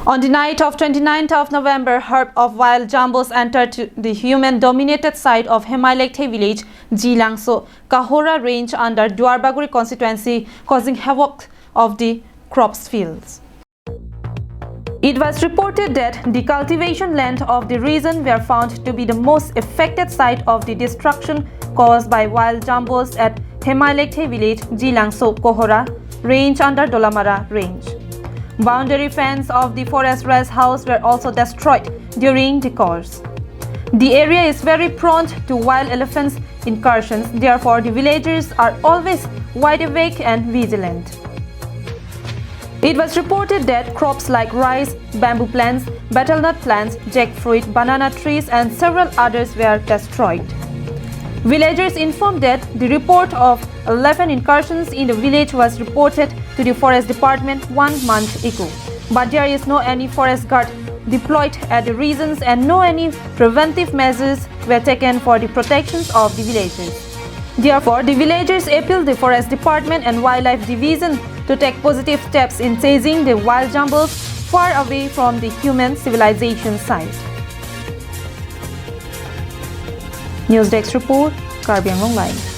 On the night of 29th of November, herd of wild jambos entered the human-dominated site of Hemailekthe village, Jilangso, Kohora range under Duarbaguri constituency, causing havoc of the crops fields. It was reported that the cultivation land of the region were found to be the most affected site of the destruction caused by wild jambos at Hemailekthe village, Jilangso, Kohora range under Dolamara range. Boundary fence of the forest rest house were also destroyed during the course. The area is very prone to wild elephants incursions, therefore the villagers are always wide awake and vigilant. It was reported that crops like rice, bamboo plants, betelnut plants, jackfruit, banana trees and several others were destroyed. Villagers informed that the report of 11 incursions in the village was reported to the forest department 1 month ago, but there is no any forest guard deployed at the regions and no any preventive measures were taken for the protection of the villagers. Therefore, the villagers appealed the forest department and wildlife division to take positive steps in chasing the wild jambos far away from the human civilization site. News Desk Report, Karbi Anglong Live.